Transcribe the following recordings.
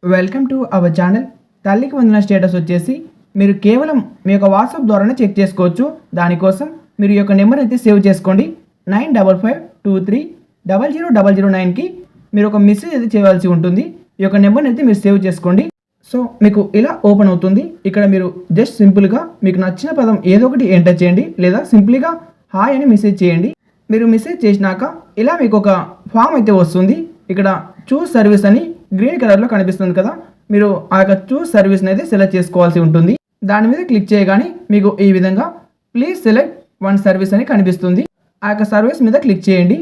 Welcome to our channel. తల్లికి వందన status వచ్చేసి మీరు కేవలం మీ యొక్క వాట్సాప్ ద్వారానే చెక్ చేసుకోవచ్చు. దానికోసం మీరు ఈ యొక్క నెంబర్ అయితే సేవ్ చేసుకోండి. 9552300009కి మీరు ఒక మెసేజ్ అయితే చేయాల్సి ఉంటుంది. ఈ యొక్క నెంబర్ని అయితే మీరు సేవ్ చేసుకోండి. సో మీకు ఇలా ఓపెన్ అవుతుంది. ఇక్కడ మీరు జస్ట్ సింపుల్గా మీకు నచ్చిన పదం ఏదో ఒకటి ఎంటర్ చేయండి, లేదా సింపుల్గా హాయ్ అని మెసేజ్ చేయండి. మీరు మెసేజ్ చేసినాక ఇలా మీకు ఒక ఫామ్ అయితే వస్తుంది. ఇక్కడ చూస్ సర్వీస్ అని గ్రీన్ కలర్లో కనిపిస్తుంది కదా, మీరు ఆ యొక్క చూస్ సర్వీస్ని అయితే సెలెక్ట్ చేసుకోవాల్సి ఉంటుంది. దాని మీద క్లిక్ చేయగానే మీకు ఈ విధంగా ప్లీజ్ సెలెక్ట్ వన్ సర్వీస్ అని కనిపిస్తుంది. ఆ యొక్క సర్వీస్ మీద క్లిక్ చేయండి.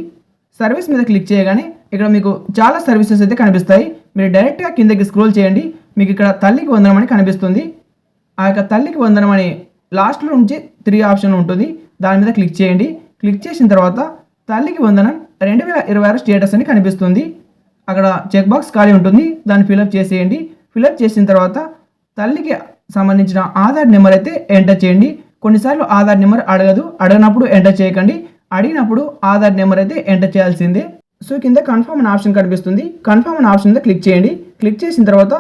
సర్వీస్ మీద క్లిక్ చేయగానే ఇక్కడ మీకు చాలా సర్వీసెస్ అయితే కనిపిస్తాయి. మీరు డైరెక్ట్గా కిందకి స్క్రోల్ చేయండి. మీకు ఇక్కడ తల్లికి వందనం అని కనిపిస్తుంది. ఆ యొక్క తల్లికి వందనం అని లాస్ట్లో నుంచి 3 ఆప్షన్ ఉంటుంది. దాని మీద క్లిక్ చేయండి. క్లిక్ చేసిన తర్వాత తల్లికి వందనం 2026 స్టేటస్ అని కనిపిస్తుంది. అక్కడ చెక్ బాక్స్ ఖాళీ ఉంటుంది, దాన్ని ఫిలప్ చేసేయండి. ఫిలప్ చేసిన తర్వాత తల్లికి సంబంధించిన ఆధార్ నెంబర్ అయితే ఎంటర్ చేయండి. కొన్నిసార్లు ఆధార్ నెంబర్ అడగనప్పుడు ఎంటర్ చేయకండి, అడిగినప్పుడు ఆధార్ నెంబర్ అయితే ఎంటర్ చేయాల్సిందే. సో కింద కన్ఫర్మ్ అనే ఆప్షన్ కనిపిస్తుంది. కన్ఫర్మ్ అనే ఆప్షన్ మీద క్లిక్ చేయండి. క్లిక్ చేసిన తర్వాత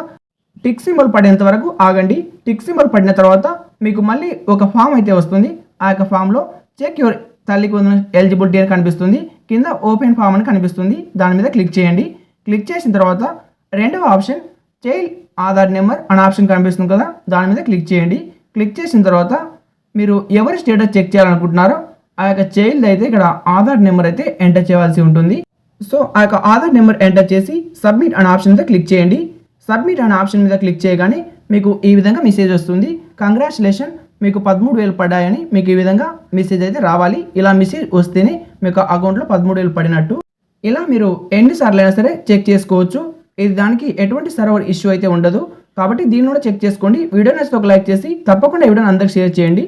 టిక్ సింబల్ పడేంత వరకు ఆగండి. టిక్ సింబల్ పడిన తర్వాత మీకు మళ్ళీ ఒక ఫామ్ అయితే వస్తుంది. ఆ యొక్క ఫామ్లో చెక్ యువర్ తల్లికి వందనం ఎలిజిబిలిటీ అని కనిపిస్తుంది. కింద ఓపెన్ ఫామ్ అని కనిపిస్తుంది. దాని మీద క్లిక్ చేయండి. క్లిక్ చేసిన తర్వాత రెండవ ఆప్షన్ చైల్డ్ ఆధార్ నెంబర్ అనే ఆప్షన్ కనిపిస్తుంది కదా, దాని మీద క్లిక్ చేయండి. క్లిక్ చేసిన తర్వాత మీరు ఎవరి స్టేటస్ చెక్ చేయాలనుకుంటున్నారో ఆ యొక్క చైల్డ్ అయితే ఇక్కడ ఆధార్ నెంబర్ అయితే ఎంటర్ చేయాల్సి ఉంటుంది. సో ఆ యొక్క ఆధార్ నెంబర్ ఎంటర్ చేసి సబ్మిట్ అనే ఆప్షన్ మీద క్లిక్ చేయండి. సబ్మిట్ అనే ఆప్షన్ మీద క్లిక్ చేయగానే మీకు ఈ విధంగా మెసేజ్ వస్తుంది. కంగ్రాచులేషన్, మీకు 13,000 పడ్డాయని మీకు ఈ విధంగా మెసేజ్ అయితే రావాలి. ఇలా మెసేజ్ వస్తేనే మీకు అకౌంట్లో 13,000 పడినట్టు. ఇలా మీరు ఎన్నిసార్లు అయినా సరే చెక్ చేసుకోవచ్చు. ఇది దానికి ఎటువంటి సర్వర్ ఇష్యూ అయితే ఉండదు. కాబట్టి దీన్ని కూడా చెక్ చేసుకోండి. వీడియో నచ్చితే ఒక లైక్ చేసి తప్పకుండా వీడియోని అందరికి షేర్ చేయండి.